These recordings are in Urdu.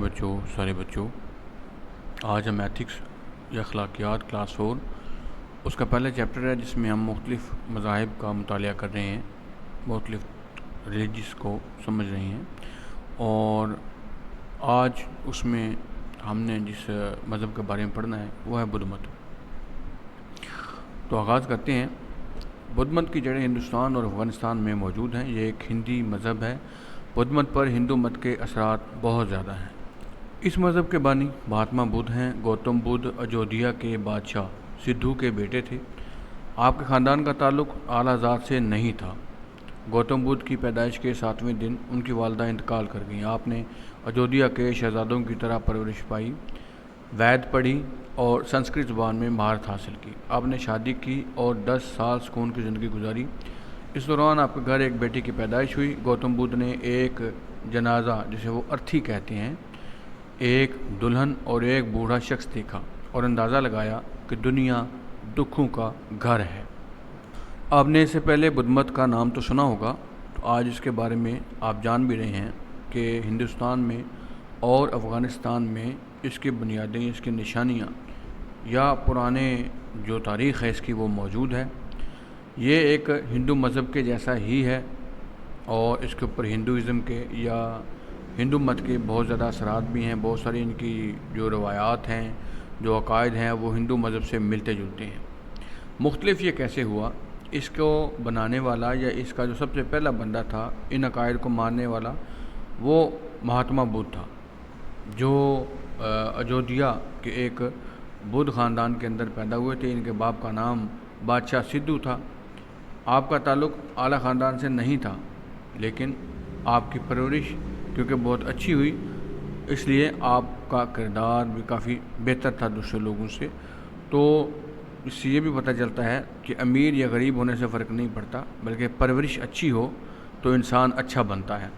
سارے بچوں، آج ہم ایتھکس یا اخلاقیات کلاس 4 اس کا پہلا چیپٹر ہے، جس میں ہم مختلف مذاہب کا مطالعہ کر رہے ہیں، مختلف ریلیجس کو سمجھ رہے ہیں۔ اور آج اس میں ہم نے جس مذہب کے بارے میں پڑھنا ہے وہ ہے بدھ مت۔ تو آغاز کرتے ہیں۔ بدھ مت کی جڑیں ہندوستان اور افغانستان میں موجود ہیں۔ یہ ایک ہندی مذہب ہے۔ بدھ مت پر ہندو مت کے اثرات بہت زیادہ ہیں۔ اس مذہب کے بانی مہاتما بدھ ہیں۔ گوتم بدھ اجودھیا کے بادشاہ سدھو کے بیٹے تھے۔ آپ کے خاندان کا تعلق اعلیٰ ذات سے نہیں تھا۔ گوتم بدھ کی پیدائش کے 7ویں دن ان کی والدہ انتقال کر گئیں۔ آپ نے اجودھیا کے شہزادوں کی طرح پرورش پائی، وید پڑھی اور سنسکرت زبان میں مہارت حاصل کی۔ آپ نے شادی کی اور 10 سال سکون کی زندگی گزاری۔ اس دوران آپ کے گھر ایک بیٹی کی پیدائش ہوئی۔ گوتم بدھ نے ایک جنازہ، جسے وہ ارتھی کہتے ہیں، ایک دلہن اور ایک بوڑھا شخص دیکھا اور اندازہ لگایا کہ دنیا دکھوں کا گھر ہے۔ آپ نے اس سے پہلے بدھ مت کا نام تو سنا ہوگا، تو آج اس کے بارے میں آپ جان بھی رہے ہیں کہ ہندوستان میں اور افغانستان میں اس کی بنیادیں، اس کی نشانیاں یا پرانے جو تاریخ ہے اس کی وہ موجود ہے۔ یہ ایک ہندو مذہب کے جیسا ہی ہے، اور اس کے اوپر ہندوازم کے یا ہندو مت کے بہت زیادہ اثرات بھی ہیں۔ بہت ساری ان کی جو روایات ہیں، جو عقائد ہیں، وہ ہندو مذہب سے ملتے جلتے ہیں۔ مختلف یہ کیسے ہوا؟ اس کو بنانے والا یا اس کا جو سب سے پہلا بندہ تھا ان عقائد کو ماننے والا، وہ مہاتما بدھ تھا، جو اجودھیا کے ایک بدھ خاندان کے اندر پیدا ہوئے تھے۔ ان کے باپ کا نام بادشاہ سدھو تھا۔ آپ کا تعلق اعلیٰ خاندان سے نہیں تھا، لیکن آپ کی پرورش کیونکہ بہت اچھی ہوئی، اس لیے آپ کا کردار بھی کافی بہتر تھا دوسرے لوگوں سے۔ تو اس سے یہ بھی پتہ چلتا ہے کہ امیر یا غریب ہونے سے فرق نہیں پڑتا، بلکہ پرورش اچھی ہو تو انسان اچھا بنتا ہے۔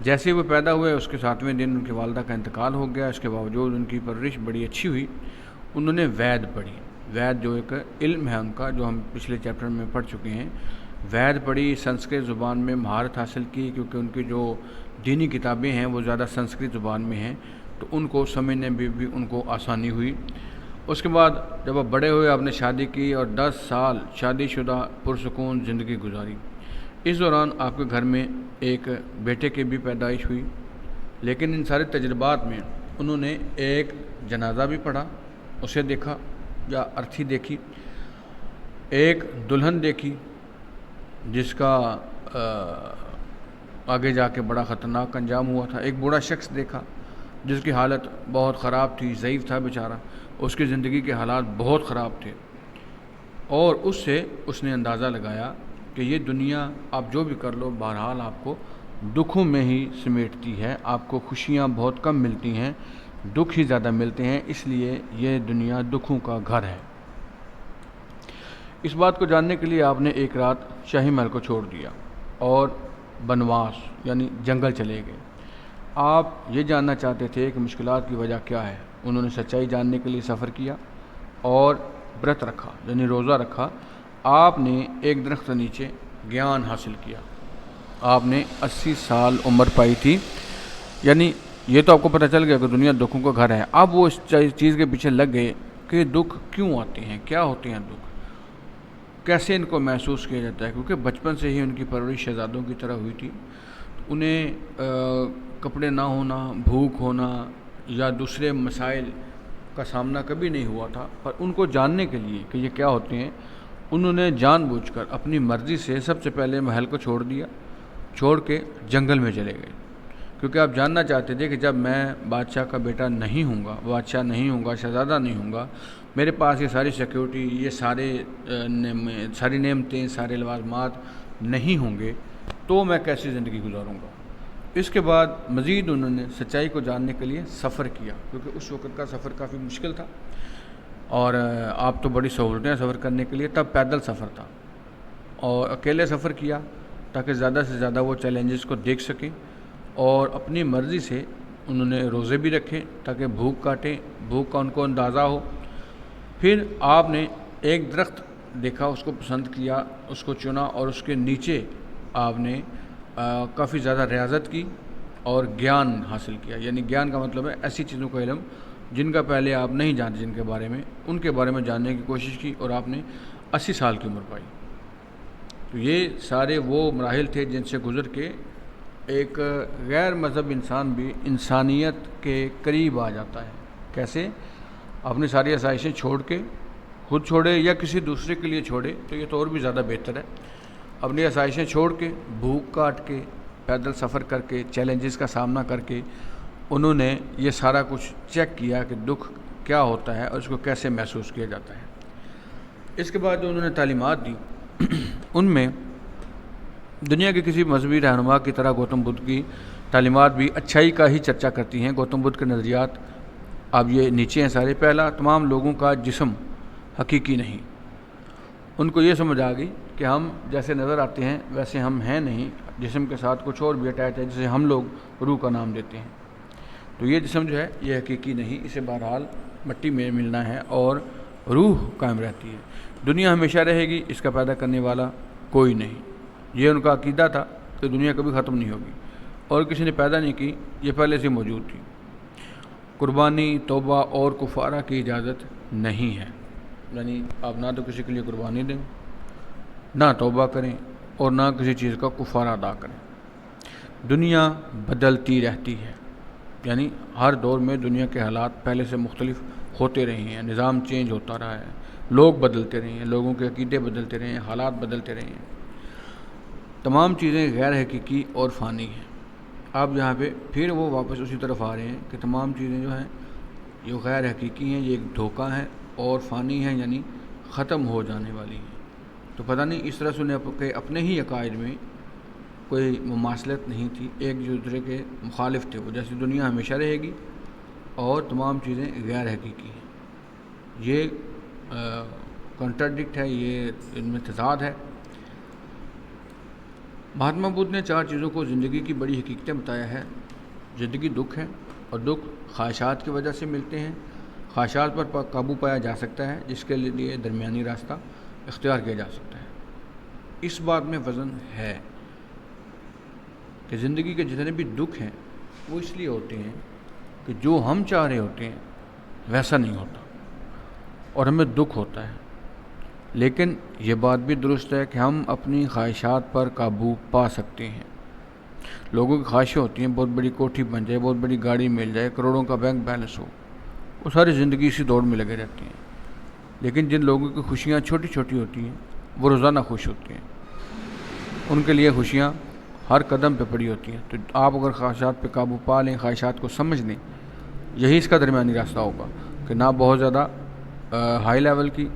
جیسے وہ پیدا ہوئے، اس کے 7ویں دن ان کی والدہ کا انتقال ہو گیا۔ اس کے باوجود ان کی پرورش بڑی اچھی ہوئی۔ انہوں نے وید پڑھی۔ وید جو ایک علم ہے ان کا، جو ہم پچھلے چیپٹر میں پڑھ چکے ہیں۔ وید پڑھی، سنسکرت زبان میں مہارت حاصل کی، کیونکہ ان کی جو دینی کتابیں ہیں وہ زیادہ سنسکرت زبان میں ہیں، تو ان کو سمجھنے میں بھی ان کو آسانی ہوئی۔ اس کے بعد جب آپ بڑے ہوئے، آپ نے شادی کی اور 10 سال شادی شدہ پرسکون زندگی گزاری۔ اس دوران آپ کے گھر میں ایک بیٹے کی بھی پیدائش ہوئی، لیکن ان سارے تجربات میں انہوں نے ایک جنازہ بھی پڑھا، اسے دیکھا یا ارتھی دیکھی، ایک دلہن دیکھی جس کا آگے جا کے بڑا خطرناک انجام ہوا تھا، ایک بوڑھا شخص دیکھا جس کی حالت بہت خراب تھی، ضعیف تھا بیچارہ، اس کی زندگی کے حالات بہت خراب تھے، اور اس سے اس نے اندازہ لگایا کہ یہ دنیا آپ جو بھی کر لو، بہرحال آپ کو دکھوں میں ہی سمیٹتی ہے، آپ کو خوشیاں بہت کم ملتی ہیں، دکھ ہی زیادہ ملتے ہیں، اس لیے یہ دنیا دکھوں کا گھر ہے۔ اس بات کو جاننے کے لیے آپ نے ایک رات شاہی محل کو چھوڑ دیا اور بنواس یعنی جنگل چلے گئے۔ آپ یہ جاننا چاہتے تھے کہ مشکلات کی وجہ کیا ہے۔ انہوں نے سچائی جاننے کے لیے سفر کیا اور برت رکھا، یعنی روزہ رکھا۔ آپ نے ایک درخت کے نیچے گیان حاصل کیا۔ آپ نے 80 سال عمر پائی تھی، یعنی یہ تو آپ کو پتہ چل گیا کہ دنیا دکھوں کا گھر ہے۔ اب وہ اس چیز کے پیچھے لگ گئے کہ دکھ کیوں آتے ہیں، کیا ہوتے ہیں دکھ، کیسے ان کو محسوس کیا جاتا ہے، کیونکہ بچپن سے ہی ان کی پرورش شہزادوں کی طرح ہوئی تھی۔ انہیں کپڑے نہ ہونا، بھوک ہونا یا دوسرے مسائل کا سامنا کبھی نہیں ہوا تھا، پر ان کو جاننے کے لیے کہ یہ کیا ہوتے ہیں، انہوں نے جان بوجھ کر اپنی مرضی سے سب سے پہلے محل کو چھوڑ دیا، چھوڑ کے جنگل میں چلے گئے، کیونکہ آپ جاننا چاہتے تھے کہ جب میں بادشاہ کا بیٹا نہیں ہوں گا، بادشاہ نہیں ہوں گا، شہزادہ نہیں ہوں گا، میرے پاس یہ ساری سیکیورٹی، یہ ساری نعمتیں، سارے لوازمات نہیں ہوں گے، تو میں کیسی زندگی گزاروں گا۔ اس کے بعد مزید انہوں نے سچائی کو جاننے کے لیے سفر کیا، کیونکہ اس وقت کا سفر کافی مشکل تھا، اور آپ تو بڑی سہولتیں سفر کرنے کے لیے، تب پیدل سفر تھا، اور اکیلے سفر کیا تاکہ زیادہ سے زیادہ وہ چیلنجز کو دیکھ سکیں، اور اپنی مرضی سے انہوں نے روزے بھی رکھے تاکہ بھوک کاٹیں، بھوک کا ان کو اندازہ ہو۔ پھر آپ نے ایک درخت دیکھا، اس کو پسند کیا، اس کو چنا، اور اس کے نیچے آپ نے کافی زیادہ ریاضت کی، اور گیان حاصل کیا. یعنی گیان کا مطلب ہے ایسی چیزوں کا علم جن کا پہلے آپ نہیں جانتے, جن کے بارے میں, ان کے بارے میں جاننے کی کوشش کی اور آپ نے 80 سال کی عمر پائی. تو یہ سارے وہ مراحل تھے جن سے گزر کے ایک غیر مذہب انسان بھی انسانیت کے قریب آ جاتا ہے. کیسے؟ اپنی ساری آسائشیں چھوڑ کے, خود چھوڑے یا کسی دوسرے کے لیے چھوڑے تو یہ تو اور بھی زیادہ بہتر ہے. اپنی آسائشیں چھوڑ کے, بھوک کاٹ کے, پیدل سفر کر کے, چیلنجز کا سامنا کر کے انہوں نے یہ سارا کچھ چیک کیا کہ دکھ کیا ہوتا ہے اور اس کو کیسے محسوس کیا جاتا ہے. اس کے بعد جو انہوں نے تعلیمات دی ان میں دنیا کے کسی مذہبی رہنما کی طرح گوتم بدھ کی تعلیمات بھی اچھائی کا ہی چرچا کرتی ہیں. گوتم بدھ کے نظریات اب یہ نیچے ہیں سارے. پہلا, تمام لوگوں کا جسم حقیقی نہیں. ان کو یہ سمجھ آ گئی کہ ہم جیسے نظر آتے ہیں ویسے ہم ہیں نہیں, جسم کے ساتھ کچھ اور بھی اٹیچ ہے جسے ہم لوگ روح کا نام دیتے ہیں. تو یہ جسم جو ہے یہ حقیقی نہیں, اسے بہرحال مٹی میں ملنا ہے اور روح قائم رہتی ہے. دنیا ہمیشہ رہے گی, اس کا پیدا کرنے والا کوئی نہیں. یہ ان کا عقیدہ تھا کہ دنیا کبھی ختم نہیں ہوگی اور کسی نے پیدا نہیں کی, یہ پہلے سے موجود تھی. قربانی, توبہ اور کفارہ کی اجازت نہیں ہے. یعنی آپ نہ تو کسی کے لیے قربانی دیں, نہ توبہ کریں اور نہ کسی چیز کا کفارہ ادا کریں. دنیا بدلتی رہتی ہے, یعنی ہر دور میں دنیا کے حالات پہلے سے مختلف ہوتے رہے ہیں, نظام چینج ہوتا رہا ہے, لوگ بدلتے رہے ہیں, لوگوں کے عقیدے بدلتے رہے ہیں, حالات بدلتے رہے ہیں. تمام چیزیں غیر حقیقی اور فانی ہیں. آپ یہاں پہ پھر وہ واپس اسی طرف آ رہے ہیں کہ تمام چیزیں جو ہیں یہ غیر حقیقی ہیں, یہ ایک دھوکہ ہے اور فانی ہیں, یعنی ختم ہو جانے والی ہیں. تو پتہ نہیں اس طرح سے انہیں اپنے ہی عقائد میں کوئی مماثلت نہیں تھی, ایک دوسرے کے مخالف تھے وہ. جیسے دنیا ہمیشہ رہے گی اور تمام چیزیں غیر حقیقی ہیں, یہ کنٹراڈکٹ ہے, یہ ان میں تضاد ہے. مہاتما بدھ نے 4 چیزوں کو زندگی کی بڑی حقیقتیں بتایا ہے. زندگی دکھ ہے اور دکھ خواہشات کی وجہ سے ملتے ہیں. خواہشات پر قابو پایا جا سکتا ہے جس کے لیے درمیانی راستہ اختیار کیا جا سکتا ہے. اس بات میں وزن ہے کہ زندگی کے جتنے بھی دکھ ہیں وہ اس لیے ہوتے ہیں کہ جو ہم چاہ رہے ہوتے ہیں ویسا نہیں ہوتا اور ہمیں دکھ ہوتا ہے. لیکن یہ بات بھی درست ہے کہ ہم اپنی خواہشات پر قابو پا سکتے ہیں. لوگوں کی خواہشیں ہوتی ہیں بہت بڑی کوٹھی بن جائے, بہت بڑی گاڑی مل جائے, کروڑوں کا بینک بیلنس ہو, وہ ساری زندگی اسی دوڑ میں لگے رہتے ہیں. لیکن جن لوگوں کی خوشیاں چھوٹی چھوٹی ہوتی ہیں وہ روزانہ خوش ہوتے ہیں, ان کے لیے خوشیاں ہر قدم پہ پڑی ہوتی ہیں. تو آپ اگر خواہشات پہ قابو پا لیں, خواہشات کو سمجھ لیں, یہی اس کا درمیانی راستہ ہوگا کہ نہ بہت زیادہ ہائی لیول کی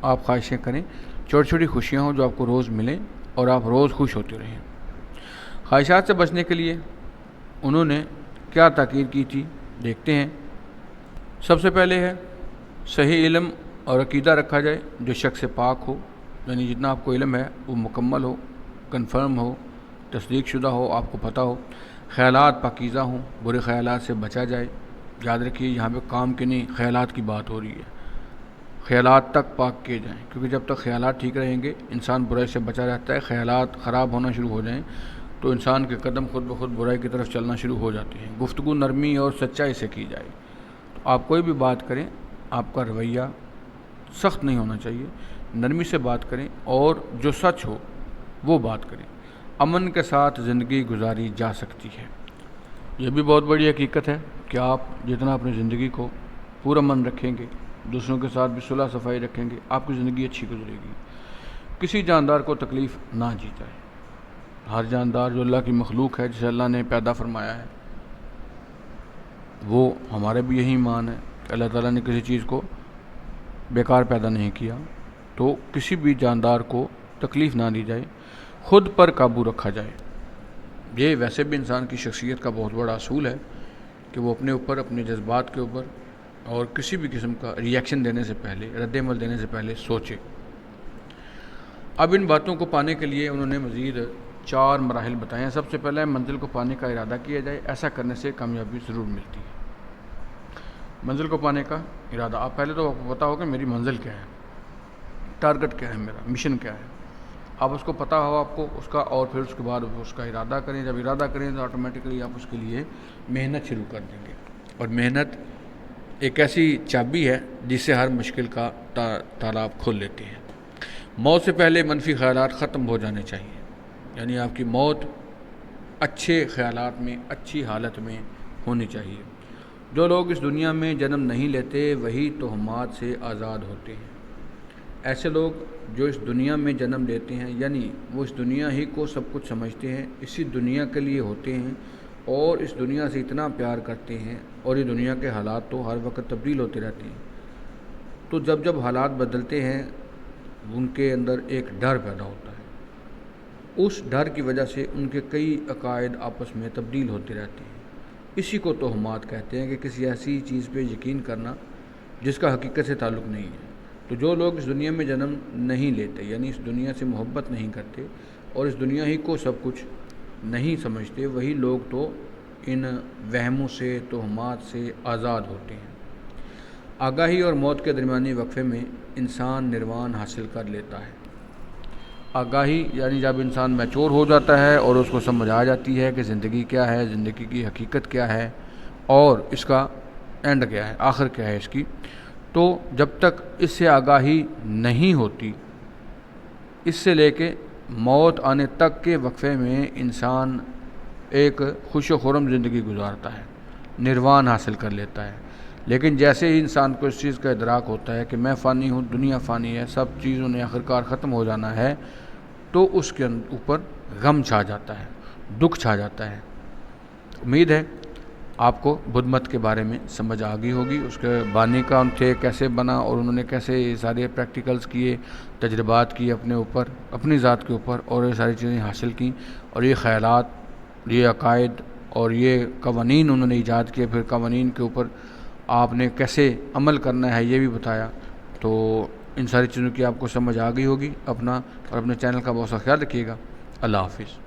آپ خواہشیں کریں, چھوٹی چھوٹی خوشیاں ہوں جو آپ کو روز ملیں اور آپ روز خوش ہوتے رہیں. خواہشات سے بچنے کے لیے انہوں نے کیا تاکید کی تھی دیکھتے ہیں. سب سے پہلے ہے صحیح علم اور عقیدہ رکھا جائے جو شک سے پاک ہو, یعنی جتنا آپ کو علم ہے وہ مکمل ہو, کنفرم ہو, تصدیق شدہ ہو, آپ کو پتہ ہو. خیالات پاکیزہ ہوں, برے خیالات سے بچا جائے. یاد رکھیے یہاں پہ کام کے نہیں خیالات کی بات ہو رہی ہے, خیالات تک پاک کیے جائیں, کیونکہ جب تک خیالات ٹھیک رہیں گے انسان برائی سے بچا رہتا ہے. خیالات خراب ہونا شروع ہو جائیں تو انسان کے قدم خود بخود برائی کی طرف چلنا شروع ہو جاتے ہیں. گفتگو نرمی اور سچائی سے کی جائے. تو آپ کوئی بھی بات کریں, آپ کا رویہ سخت نہیں ہونا چاہیے, نرمی سے بات کریں اور جو سچ ہو وہ بات کریں. امن کے ساتھ زندگی گزاری جا سکتی ہے. یہ بھی بہت بڑی حقیقت ہے کہ آپ جتنا اپنی زندگی کو پرامن رکھیں گے, دوسروں کے ساتھ بھی صلح صفائی رکھیں گے, آپ کی زندگی اچھی گزرے گی. کسی جاندار کو تکلیف نہ دی جائے. ہر جاندار جو اللہ کی مخلوق ہے, جسے اللہ نے پیدا فرمایا ہے, وہ ہمارے بھی یہی ایمان ہے کہ اللہ تعالیٰ نے کسی چیز کو بیکار پیدا نہیں کیا. تو کسی بھی جاندار کو تکلیف نہ دی جائے, خود پر قابو رکھا جائے. یہ ویسے بھی انسان کی شخصیت کا بہت بڑا اصول ہے کہ وہ اپنے اوپر, اپنے جذبات کے اوپر اور کسی بھی قسم کا ریئیکشن دینے سے پہلے, رد عمل دینے سے پہلے سوچے. اب ان باتوں کو پانے کے لیے انہوں نے مزید 4 مراحل بتائے ہیں. سب سے پہلے منزل کو پانے کا ارادہ کیا جائے. ایسا کرنے سے کامیابی ضرور ملتی ہے. منزل کو پانے کا ارادہ, آپ پہلے تو آپ کو پتہ ہو کہ میری منزل کیا ہے, ٹارگٹ کیا ہے, میرا مشن کیا ہے. اب اس کو پتہ ہو آپ کو اس کا، اور پھر اس کے بعد اس کا ارادہ کریں. جب ارادہ کریں تو آٹومیٹکلی آپ اس کے لیے محنت شروع کر دیں گے. اور محنت ایک ایسی چابی ہے جس سے ہر مشکل کا تالا آپ کھول لیتے ہیں. موت سے پہلے منفی خیالات ختم ہو جانے چاہیے. یعنی آپ کی موت اچھے خیالات میں، اچھی حالت میں ہونی چاہیے. جو لوگ اس دنیا میں جنم نہیں لیتے وہی توہمات سے آزاد ہوتے ہیں. ایسے لوگ جو اس دنیا میں جنم لیتے ہیں، یعنی وہ اس دنیا ہی کو سب کچھ سمجھتے ہیں، اسی دنیا کے لیے ہوتے ہیں اور اس دنیا سے اتنا پیار کرتے ہیں، اور یہ دنیا کے حالات تو ہر وقت تبدیل ہوتے رہتے ہیں. تو جب جب حالات بدلتے ہیں ان کے اندر ایک ڈر پیدا ہوتا ہے. اس ڈر کی وجہ سے ان کے کئی عقائد آپس میں تبدیل ہوتے رہتے ہیں. اسی کو توہمات کہتے ہیں، کہ کسی ایسی چیز پہ یقین کرنا جس کا حقیقت سے تعلق نہیں ہے. تو جو لوگ اس دنیا میں جنم نہیں لیتے، یعنی اس دنیا سے محبت نہیں کرتے اور اس دنیا ہی کو سب کچھ نہیں سمجھتے، وہی لوگ تو ان وہموں سے، توہمات سے آزاد ہوتے ہیں. آگاہی اور موت کے درمیانی وقفے میں انسان نروان حاصل کر لیتا ہے. آگاہی یعنی جب انسان میچور ہو جاتا ہے اور اس کو سمجھ آ جاتی ہے کہ زندگی کیا ہے، زندگی کی حقیقت کیا ہے اور اس کا اینڈ کیا ہے، آخر کیا ہے اس کی. تو جب تک اس سے آگاہی نہیں ہوتی، اس سے لے کے موت آنے تک کے وقفے میں انسان ایک خوش و خرم زندگی گزارتا ہے، نروان حاصل کر لیتا ہے. لیکن جیسے ہی انسان کو اس چیز کا ادراک ہوتا ہے کہ میں فانی ہوں، دنیا فانی ہے، سب چیزوں نے آخرکار ختم ہو جانا ہے، تو اس کے اوپر غم چھا جاتا ہے، دکھ چھا جاتا ہے. امید ہے آپ کو بدھ مت کے بارے میں سمجھ آ گئی ہوگی. اس کے بانی کا ان سے کیسے بنا اور انہوں نے کیسے یہ سارے پریکٹیکلز کیے، تجربات کیے اپنے اوپر، اپنی ذات کے اوپر، اور یہ ساری چیزیں حاصل کیں، اور یہ خیالات، یہ عقائد اور یہ قوانین انہوں نے ایجاد کیے. پھر قوانین کے اوپر آپ نے کیسے عمل کرنا ہے یہ بھی بتایا. تو ان ساری چیزوں کی آپ کو سمجھ آ گئی ہوگی. اپنا اور اپنے چینل کا بہت سا خیال رکھیے گا. اللہ حافظ.